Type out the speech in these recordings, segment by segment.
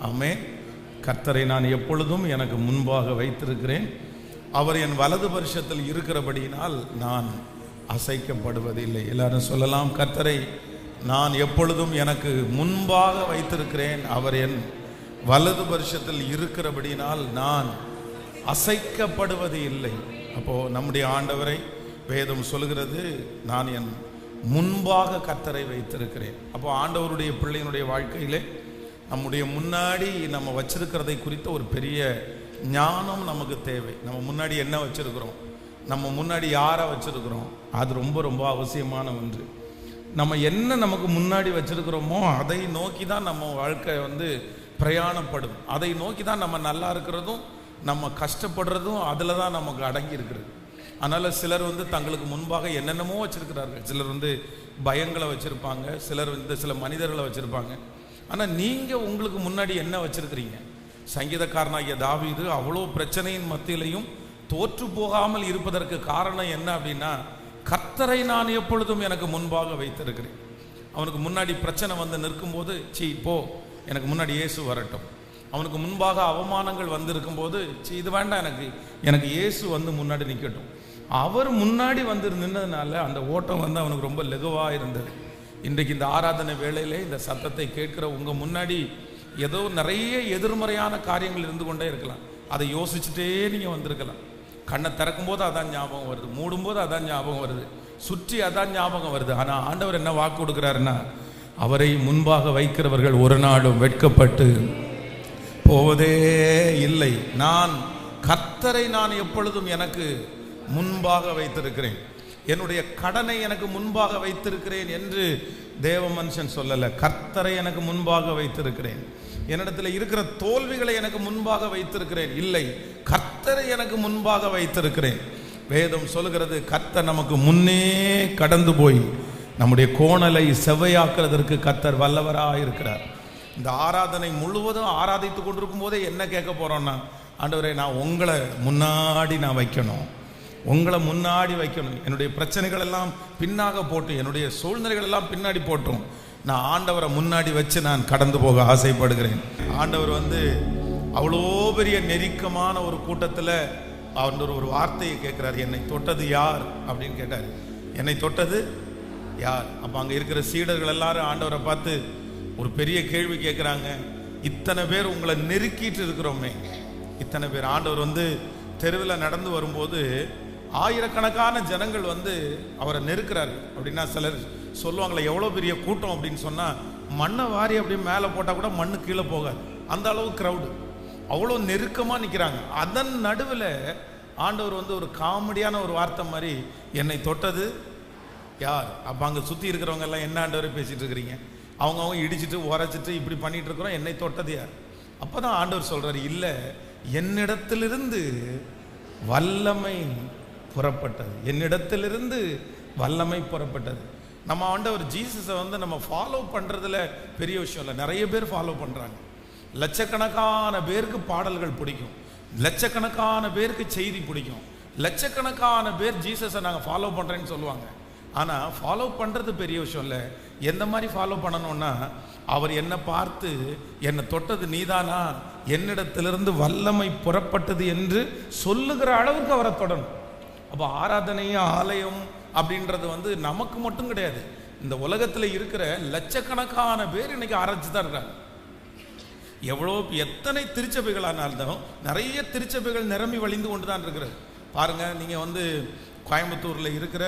ஆமென். கர்த்தரை நான் எப்பொழுதும் எனக்கு முன்பாக வைத்திருக்கிறேன். அவர் என் வலது பரிசத்தில் இருக்கிறபடியினால் நான் அசைக்கப்படுவதில்லை. எல்லாரும் சொல்லலாம், கர்த்தரை நான் எப்பொழுதும் எனக்கு முன்பாக வைத்திருக்கிறேன். அவர் என் வலது பரிசத்தில் இருக்கிறபடியினால் நான் அசைக்கப்படுவது இல்லை. அப்போ நம்முடைய ஆண்டவரை வேதம் சொல்கிறது, நான் என் முன்பாக கர்த்தரை வைத்திருக்கிறேன். அப்போ ஆண்டவருடைய பிள்ளையினுடைய வாழ்க்கையிலே நம்முடைய முன்னாடி நம்ம வச்சிருக்கிறதை குறித்த ஒரு பெரிய ஞானம் நமக்கு தேவை. நம்ம முன்னாடி என்ன வச்சிருக்கிறோம், நம்ம முன்னாடி யாரை வச்சிருக்கிறோம், அது ரொம்ப ரொம்ப அவசியமான ஒன்று. நம்ம என்ன நமக்கு முன்னாடி வச்சிருக்கிறோமோ அதை நோக்கி தான் நம்ம வாழ்க்கை பிரயாணப்படும். அதை நோக்கி தான் நம்ம நல்லா இருக்கிறதும் நம்ம கஷ்டப்படுறதும் அதில் தான் நமக்கு அடங்கி இருக்கிறது. அதனால் சிலர் தங்களுக்கு முன்பாக என்னென்னமோ வச்சிருக்கிறார்கள். சிலர் பயங்களை வச்சுருப்பாங்க, சிலர் சில மனிதர்களை வச்சுருப்பாங்க. ஆனால் நீங்கள் உங்களுக்கு முன்னாடி என்ன வச்சுருக்கிறீங்க? சங்கீதக்காரனாகிய தாவீது அவ்வளோ பிரச்சனையின் மத்தியிலையும் தோற்று போகாமல் இருப்பதற்கு காரணம் என்ன அப்படின்னா, கர்த்தரை நான் எப்பொழுதும் எனக்கு முன்பாக வைத்திருக்கிறேன். அவனுக்கு முன்னாடி பிரச்சனை நிற்கும்போது, போ, எனக்கு முன்னாடி இயேசு வரட்டும். அவனுக்கு முன்பாக அவமானங்கள் இருக்கும்போது, இது வேண்டாம், எனக்கு இயேசு முன்னாடி நிற்கட்டும். அவர் முன்னாடி நின்னதுனால அந்த ஓட்டம் அவனுக்கு ரொம்ப லெகுவாக இருந்தது. இன்றைக்கு இந்த ஆராதனை வேளையிலே இந்த சத்தத்தை கேட்கிற உங்கள் முன்னாடி ஏதோ நிறைய எதிர்மறையான காரியங்கள் இருந்து கொண்டே இருக்கலாம். அதை யோசிச்சுட்டே நீங்கள் வந்திருக்கலாம். கண்ணை திறக்கும் போது அதான் ஞாபகம் வருது, மூடும்போது அதான் ஞாபகம் வருது, சுற்றி அதான் ஞாபகம் வருது. ஆனால் ஆண்டவர் என்ன வாக்கு கொடுக்குறாருன்னா, அவரை முன்பாக வைக்கிறவர்கள் ஒரு நாளும் வெட்கப்பட்டு போவதே இல்லை. நான் கர்த்தரை நான் எப்பொழுதும் எனக்கு முன்பாக வைத்திருக்கிறேன். என்னுடைய கடனை எனக்கு முன்பாக வைத்திருக்கிறேன் என்று தேவ மனுஷன் சொல்லல. கர்த்தரை எனக்கு முன்பாக வைத்திருக்கிறேன். என்னிடத்தில் இருக்கிற தோல்விகளை எனக்கு முன்பாக வைத்திருக்கிறேன். இல்லை, கர்த்தரை எனக்கு முன்பாக வைத்திருக்கிறேன். வேதம் சொல்லுகிறது, கர்த்தர் நமக்கு முன்னே கடந்து போய் நம்முடைய கோணலை செவ்வையாக்குறதற்கு கர்த்தர் வல்லவராக இருக்கிறார். இந்த ஆராதனை முழுவதும் ஆராதித்து கொண்டிருக்கும் போதே என்ன கேட்க போறோம்னா, ஆண்டவரே, நான் உங்களை முன்னாடி நான் வைக்கணும், உங்களை முன்னாடி வைக்கணும். என்னுடைய பிரச்சனைகள் எல்லாம் பின்னாக போட்டு, என்னுடைய சூழ்நிலைகள் எல்லாம் பின்னாடி போட்டும், நான் ஆண்டவரை முன்னாடி வச்சு நான் கடந்து போக ஆசைப்படுகிறேன். ஆண்டவர் அவ்வளோ பெரிய நெருக்கமான ஒரு கூட்டத்தில் அவர் ஒரு வார்த்தையை கேட்குறாரு, என்னை தொட்டது யார் அப்படின்னு கேட்டார். என்னை தொட்டது யார்? அப்போ அங்கே இருக்கிற சீடர்கள் எல்லாரும் ஆண்டவரை பார்த்து ஒரு பெரிய கேள்வி கேட்குறாங்க. இத்தனை பேர் உங்களை நெருக்கிட்டு இருக்கிறோமே, இத்தனை பேர். ஆண்டவர் தெருவில் நடந்து வரும்போது ஆயிரக்கணக்கான ஜனங்கள் அவரை நெருக்கிறாரு. அப்படின்னா சிலர் சொல்லுவாங்களே, எவ்வளோ பெரிய கூட்டம் அப்படின்னு சொன்னால், மண்ணை வாரி அப்படியே மேலே போட்டால் கூட மண்ணு கீழே போகாது, அந்த அளவு க்ரௌடு, அவ்வளோ நெருக்கமாக நிற்கிறாங்க. அதன் நடுவில் ஆண்டவர் ஒரு காமெடியான ஒரு வார்த்தை மாதிரி, என்னை தொட்டது யார்? அப்போ அங்கே சுற்றி இருக்கிறவங்க எல்லாம் என்ன ஆண்டவரை பேசிகிட்டு இருக்கிறீங்க, அவங்க இடிச்சிட்டு உரைச்சிட்டு இப்படி பண்ணிட்டு இருக்கிறோம், என்னை தொட்டது யார்? அப்போ தான் ஆண்டவர் சொல்கிறார், இல்லை, என்னிடத்திலிருந்து வல்லமை புறப்பட்டது, என்னிடத்திலிருந்து வல்லமை புறப்பட்டது. நம்ம ஆண்டவர் ஜீசஸை நம்ம ஃபாலோ பண்ணுறதுல பெரிய விஷயம் இல்லை. நிறைய பேர் ஃபாலோ பண்ணுறாங்க. லட்சக்கணக்கான பேருக்கு பாடல்கள் பிடிக்கும், லட்சக்கணக்கான பேருக்கு செய்தி பிடிக்கும், லட்சக்கணக்கான பேர் ஜீசஸை நாங்கள் ஃபாலோ பண்ணுறேன்னு சொல்லுவாங்க. ஆனால் ஃபாலோ பண்ணுறது பெரிய விஷயம் இல்லை. எந்த மாதிரி ஃபாலோ பண்ணணும்னா, அவர் என்னை பார்த்து என்னை தொட்டது நீதானா, என்னிடத்திலிருந்து வல்லமை புறப்பட்டது என்று சொல்லுகிற அளவுக்கு அவரை தொடணும். அப்போ ஆராதனையும் ஆலயம் அப்படின்றது நமக்கு மட்டும் கிடையாது, இந்த உலகத்தில் இருக்கிற லட்சக்கணக்கான பேர் இன்னைக்கு ஆராய்ச்சி தான் இருக்காங்க. எத்தனை திருச்சபைகளானாலும் நிறைய திருச்சபைகள் நிரம்பி வழிந்து கொண்டு தான் இருக்கிறது. பாருங்கள், நீங்கள் கோயம்புத்தூரில் இருக்கிற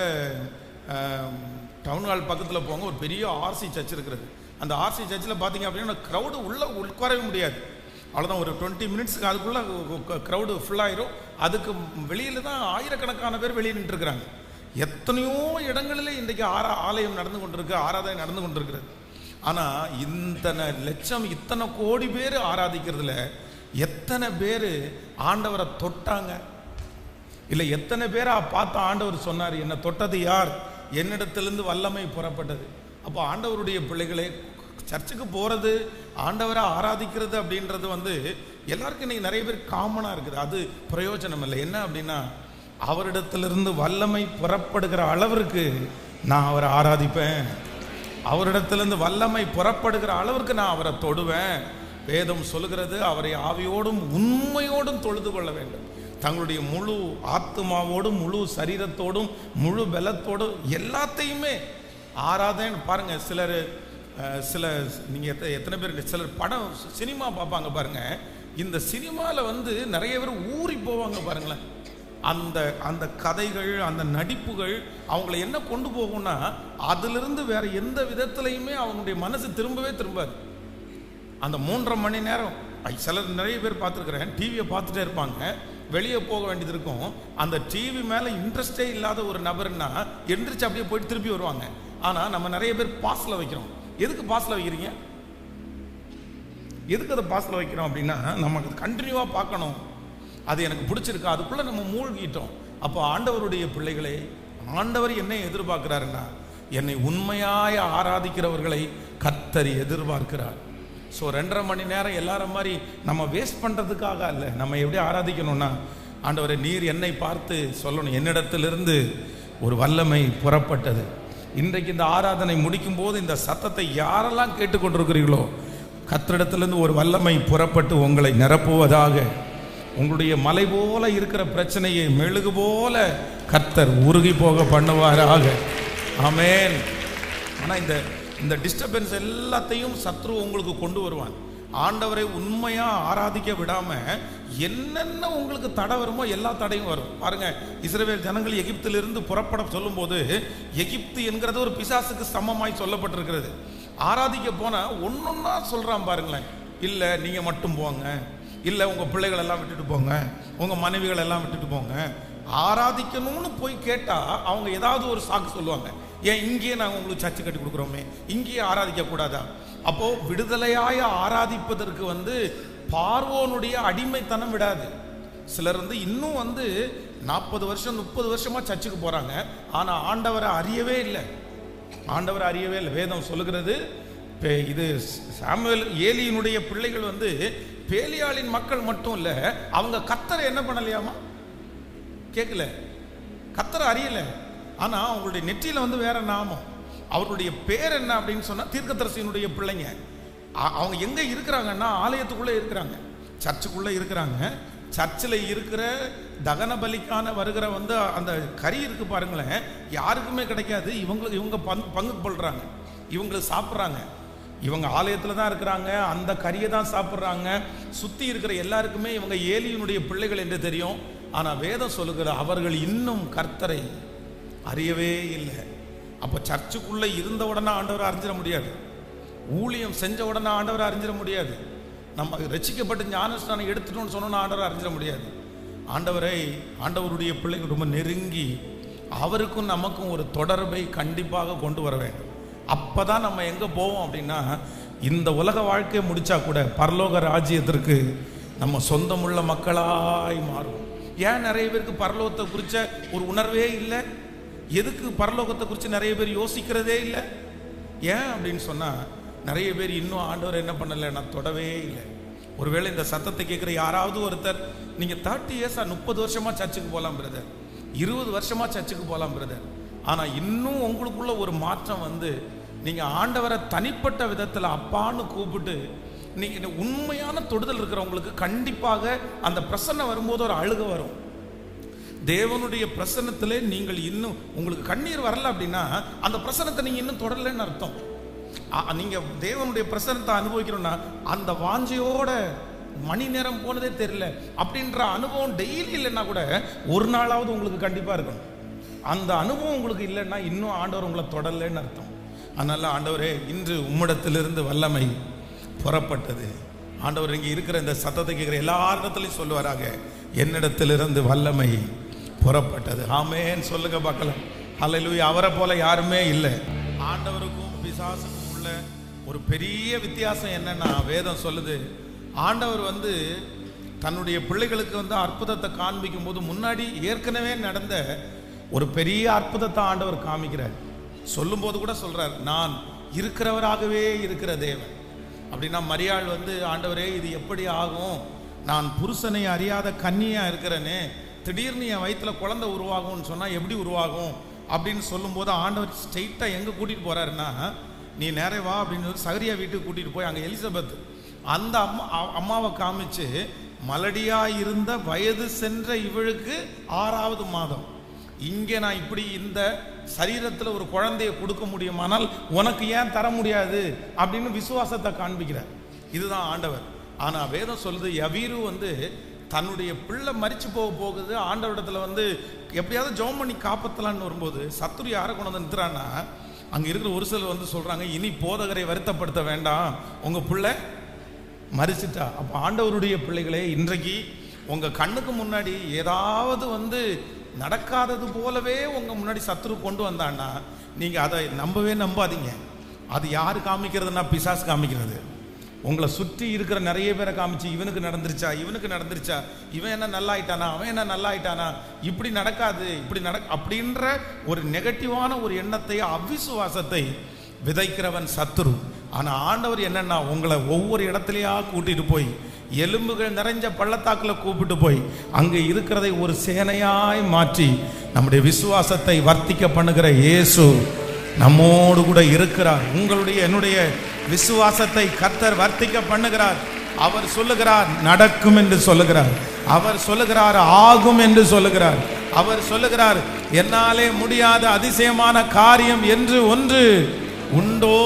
டவுன் ஹால் பக்கத்தில் போங்க, ஒரு பெரிய ஆர்சி சர்ச் இருக்கிறது. அந்த ஆர்சி சர்ச்சில் பார்த்தீங்க அப்படின்னா க்ரௌடு உள்ளே உட்காரவே முடியாது. அவ்வளோதான், ஒரு 20 மினிட்ஸுக்கு அதுக்குள்ளே க்ரௌடு ஃபுல்லாயிரும். அதுக்கு வெளியில் தான் ஆயிரக்கணக்கான பேர் வெளியே நின்றுருக்கிறாங்க. எத்தனையோ இடங்களில் இன்றைக்கு ஆலயம் நடந்து கொண்டிருக்கு, ஆராதனை நடந்து கொண்டிருக்கிறது. ஆனால் இத்தனை லட்சம், இத்தனை கோடி பேர் ஆராதிக்கிறதுல எத்தனை பேர் ஆண்டவரை தொட்டாங்க? இல்லை, எத்தனை பேரை பார்த்து ஆண்டவர் சொன்னார், என்னை தொட்டது யார், என்னிடத்திலிருந்து வல்லமை புறப்பட்டது. அப்போ ஆண்டவருடைய பிள்ளைகளே, சர்ச்சுக்கு போகிறது, ஆண்டவரை ஆராதிக்கிறது அப்படின்றது எல்லாருக்கும் இன்னைக்கு நிறைய பேர் காமனாக இருக்குது. அது பிரயோஜனம் இல்லை. என்ன அப்படின்னா, அவரிடத்திலிருந்து வல்லமை புறப்படுகிற அளவிற்கு நான் அவரை ஆராதிப்பேன், அவரிடத்திலிருந்து வல்லமை புறப்படுகிற அளவிற்கு நான் அவரை தொடுவேன், வேதம் சொல்லுகிறது, அவரை ஆவியோடும் உண்மையோடும் தொழுது கொள்ள வேண்டும். தங்களுடைய முழு ஆத்மாவோடும் முழு சரீரத்தோடும் முழு பலத்தோடும் எல்லாத்தையுமே ஆராதனை. பாருங்க, சில நீங்கள் எத்தனை பேர் சிலர் படம் சினிமா பார்ப்பாங்க பாருங்க. இந்த சினிமாவில் நிறைய பேர் ஊறி போவாங்க பாருங்களேன். அந்த கதைகள், அந்த நடிப்புகள் அவங்கள என்ன கொண்டு போகும்னா, அதிலிருந்து வேற எந்த விதத்திலையுமே அவங்களுடைய மனசு திரும்பாது. அந்த 3.5 மணி நேரம் சிலர் நிறைய பேர் பார்த்துருக்குறேன், டிவியை பார்த்துட்டே இருப்பாங்க, வெளியே போக வேண்டியது இருக்கும். அந்த டிவி மேலே இன்ட்ரெஸ்டே இல்லாத ஒரு நபர்னா எந்திரிச்சு அப்படியே போயிட்டு திருப்பி வருவாங்க. ஆனால் நம்ம நிறைய பேர் பாஸில் வைக்கிறோம். எதுக்கு பாஸில் வைக்கிறீங்க? எதுக்கு அதை பாஸில் வைக்கிறோம் அப்படின்னா, நமக்கு கண்டினியூவாக பார்க்கணும், அது எனக்கு பிடிச்சிருக்கா, அதுக்குள்ளே நம்ம மூழ்கிட்டோம். அப்போ ஆண்டவருடைய பிள்ளைகளே, ஆண்டவர் என்னை எதிர்பார்க்கிறாருன்னா, என்னை உண்மையாய் ஆராதிக்கிறவர்களை கர்த்தர் எதிர்பார்க்கிறார். ஸோ 2.5 மணி நேரம் எல்லாரும் மாதிரி நம்ம வேஸ்ட் பண்ணுறதுக்காக அல்ல. நம்ம எப்படி ஆராதிக்கணும்னா, ஆண்டவரை நீர் என்னை பார்த்து சொல்லணும், என்னிடத்திலிருந்து ஒரு வல்லமை புறப்பட்டது. இன்றைக்கு இந்த ஆராதனை முடிக்கும் போது இந்த சத்தத்தை யாரெல்லாம் கேட்டுக்கொண்டிருக்கிறீர்களோ, கர்த்தரிடத்திலிருந்து ஒரு வல்லமை புறப்பட்டு உங்களை நிரப்புவதாக. உங்களுடைய மலை போல இருக்கிற பிரச்சனையை மெழுகு போல கர்த்தர் உருகி போக பண்ணுவாராக. ஆமென். ஆனால் இந்த டிஸ்டர்பன்ஸ் எல்லாத்தையும் சத்ரு உங்களுக்கு கொண்டு வருவான். ஆண்டவரை உண்மையாக ஆராதிக்க விடாமல் என்னென்ன உங்களுக்கு தடை வருமோ எல்லா தடையும் வரும். பாருங்க, இஸ்ரவேல் ஜனங்கள் எகிப்திலிருந்து புறப்பட சொல்லும்போது, எகிப்து என்கிறது ஒரு பிசாசுக்கு சமமாய் சொல்லப்பட்டிருக்கிறது. ஆராதிக்க போனால் ஒன்னொன்னா சொல்கிறான் பாருங்களேன். இல்லை நீங்கள் மட்டும் போங்க, இல்லை உங்கள் பிள்ளைகள் எல்லாம் விட்டுட்டு போங்க, உங்கள் மனைவிகள் எல்லாம் விட்டுட்டு போங்க. ஆராதிக்கணும்னு போய் கேட்டால் அவங்க ஏதாவது ஒரு சாக்கு சொல்லுவாங்க. ஏன் இங்கேயே நாங்கள் உங்களுக்கு சர்ச்சை கட்டி கொடுக்குறோமே, இங்கேயே ஆராதிக்க கூடாதா? அப்போது விடுதலையாய ஆராதிப்பதற்கு பார்வோனுடைய அடிமைத்தனம் விடாது. சிலர் இன்னும் 40 வருஷம் 30 வருஷமாக சர்ச்சுக்கு போகிறாங்க, ஆனால் ஆண்டவரை அறியவே இல்லை. வேதம் சொல்லுகிறது, இது சாமுவேல் ஏலியினுடைய பிள்ளைகள் பேலியாளின் மக்கள் மட்டும் இல்லை, அவங்க கர்த்தரை என்ன பண்ணலையாமா? கேட்கல, கர்த்தரை அறியல. ஆனால் அவங்களுடைய நெற்றியில் வேற நாமம். அவருடைய பேர் என்ன அப்படின்னு சொன்னால் தீர்க்கதரிசியினுடைய பிள்ளைங்க. அவங்க எங்கே இருக்கிறாங்கன்னா ஆலயத்துக்குள்ளே இருக்கிறாங்க, சர்ச்சுக்குள்ளே இருக்கிறாங்க. சர்ச்சில் இருக்கிற தகன பலிக்கான வருகிற அந்த கறி இருக்கு பாருங்களேன், யாருக்குமே கிடைக்காது. இவங்க பங்கு கொள்றாங்க, இவங்களுக்கு சாப்பிட்றாங்க. இவங்க ஆலயத்தில் தான் இருக்கிறாங்க, அந்த கறியை தான் சாப்பிட்றாங்க. சுற்றி இருக்கிற எல்லாருக்குமே இவங்க ஏலியினுடைய பிள்ளைகள் என்று தெரியும். ஆனால் வேதம் சொல்லுகிற அவர்கள் இன்னும் கர்த்தரை அறியவே இல்லை. அப்போ சர்ச்சுக்குள்ளே இருந்த உடனே ஆண்டவரை அறிஞ்சிட முடியாது, ஊழியம் செஞ்ச உடனே ஆண்டவரை அறிஞ்சிட முடியாது, நம்ம ரட்சிக்கப்பட்டு ஞானஸ்நானம் எடுத்துட்டோம்னு சொன்னோன்னா ஆண்டவரை அறிஞ்சிட முடியாது. ஆண்டவருடைய பிள்ளைகள் ரொம்ப நெருங்கி அவருக்கும் நமக்கும் ஒரு தொடர்பை கண்டிப்பாக கொண்டு வர வேண்டும். அப்போ தான் நம்ம எங்கே போவோம் அப்படின்னா, இந்த உலக வாழ்க்கையை முடித்தா கூட பரலோக ராஜ்யத்திற்கு நம்ம சொந்தமுள்ள மக்களாய் மாறும். ஏன் நிறைய பேருக்கு பரலோகத்தை குறித்த ஒரு உணர்வே இல்லை? எதுக்கு பரலோகத்தை குறித்து நிறைய பேர் யோசிக்கிறதே இல்லை? ஏன் அப்படின்னு சொன்னால், நிறைய பேர் இன்னும் ஆண்டவர் என்ன பண்ணலை, நான் தொடவே இல்லை. ஒருவேளை இந்த சத்தத்தை கேட்குற யாராவது ஒருத்தர், நீங்கள் 30 இயர்ஸாக 30 வருஷமாக சர்ச்சுக்கு போகலாம் பிரதர், 20 வருஷமாக சர்ச்சுக்கு போகலாம் பிரதர், ஆனால் இன்னும் உங்களுக்குள்ள ஒரு மாற்றம் நீங்கள் ஆண்டவரை தனிப்பட்ட விதத்தில் அப்பான்னு கூப்பிட்டு நீங்கள் உண்மையான தொடுதல் இருக்கிறவங்களுக்கு கண்டிப்பாக அந்த பிரசன்னம் வரும்போது ஒரு அழுக வரும். தேவனுடைய பிரசன்னத்திலே நீங்கள் இன்னும் உங்களுக்கு கண்ணீர் வரல அப்படின்னா அந்த பிரசன்னத்தை நீங்கள் இன்னும் தொடரலன்னு அர்த்தம். நீங்கள் தேவனுடைய பிரசன்னத்தை அனுபவிக்கணும்னா அந்த வாஞ்சையோட மணி நேரம் போனதே தெரியல அப்படின்ற அனுபவம் டெய்லி இல்லைன்னா கூட ஒரு நாளாவது உங்களுக்கு கண்டிப்பாக இருக்கணும். அந்த அனுபவம் உங்களுக்கு இல்லைன்னா இன்னும் ஆண்டவர் உங்களை தொடரலன்னு அர்த்தம். அதனால ஆண்டவரே, இன்று உம்மிடத்திலிருந்து வல்லமை புறப்பட்டது. ஆண்டவர் இங்கே இருக்கிற இந்த சத்தத்தை கேட்குற எல்லாரிடத்துலையும் சொல்லுவாராக, என்னிடத்திலிருந்து வல்லமை புறப்பட்டது. ஆமென் சொல்லுங்க பார்க்கலாம். ஹல்லேலூயா. அவரை போல யாருமே இல்லை. ஆண்டவருக்கும் பிசாசுக்கும் உள்ள ஒரு பெரிய வித்தியாசம் என்னன்னா, வேதம் சொல்லுது, ஆண்டவர் தன்னுடைய பிள்ளைகளுக்கு அற்புதத்தை காண்பிக்கும் போது முன்னாடி ஏற்கனவே நடந்த ஒரு பெரிய அற்புதத்தை ஆண்டவர் காமிக்கிறார். சொல்லும்போது கூட சொல்றார், நான் இருக்கிறவராகவே இருக்கிற தேவன். அப்படின்னா மரியாள் ஆண்டவரே இது எப்படி ஆகும், நான் புருஷனை அறியாத கன்னியா இருக்கிறேனே, திடீர்னு என் வயிற்றுல குழந்தை உருவாகும்னு சொன்னால் எப்படி உருவாகும் அப்படின்னு சொல்லும்போது ஆண்டவர் ஸ்ட்ரெயிட்டாக எங்கே கூட்டிகிட்டு போகிறாருன்னா, நீ நேரே வா அப்படின்னு சகரியா வீட்டுக்கு கூட்டிகிட்டு போய் அங்கே எலிசபெத் அந்த அம்மாவை காமிச்சு, மலடியா இருந்த வயது சென்ற இவளுக்கு 6வது மாதம், இங்கே நான் இப்படி இந்த சரீரத்தில் ஒரு குழந்தையை கொடுக்க முடியுமானால் உனக்கு ஏன் தர முடியாது அப்படின்னு விசுவாசத்தை காண்பிக்கிறார். இதுதான் ஆண்டவர். ஆனால் வேதம் சொல்லுது, யவீரு தன்னுடைய பிள்ளை மரிச்சு போகுது, ஆண்டவரிடத்துல எப்படியாவது ஜெபம் பண்ணி காப்பாற்றலான்னு வரும்போது சத்துரு யாரை கொண்டு வந்து நிறுத்துறான்னா, அங்கே இருக்கிற ஒரு சிலர் சொல்கிறாங்க, இனி போதகரை வருத்தப்படுத்த வேண்டாம், உங்கள் பிள்ளை மரிச்சிட்டா. அப்போ ஆண்டவருடைய பிள்ளைகளே, இன்றைக்கு உங்கள் கண்ணுக்கு முன்னாடி ஏதாவது நடக்காதது போலவே உங்கள் முன்னாடி சத்துரு கொண்டு வந்தான்னா நீங்கள் அதை நம்பாதீங்க. அது யார் காமிக்கிறதுனா, பிசாசு காமிக்கிறது. உங்களை சுற்றி இருக்கிற நிறைய பேரை காமிச்சு, இவனுக்கு நடந்துருச்சா, இவன் என்ன நல்லா ஆயிட்டானா, அவன் என்ன நல்லா ஆயிட்டானா, இப்படி நடக்காது, அப்படின்ற ஒரு நெகட்டிவான ஒரு எண்ணத்தை, அவிசுவாசத்தை விதைக்கிறவன் சத்துரு. ஆனால் ஆண்டவர் என்னன்னா, உங்களை ஒவ்வொரு இடத்துலையா கூட்டிட்டு போய் எலும்புகள் நிறைஞ்ச பள்ளத்தாக்கில் கூப்பிட்டு போய் அங்கே இருக்கிறதை ஒரு சேனையாய் மாற்றி நம்முடைய விசுவாசத்தை வர்த்திக்க பண்ணுகிற இயேசு நம்மோடு கூட இருக்கிறார். என்னுடைய விசுவாசத்தை கர்த்தர் வர்த்திக்க பண்ணுகிறார். அவர் சொல்லுகிறார் நடக்கும் என்று சொல்லுகிறார். அவர் சொல்லுகிறார் ஆகும் என்று சொல்லுகிறார். அவர் சொல்லுகிறார் என்னாலே முடியாத அதிசயமான காரியம் என்று ஒன்று உண்டோ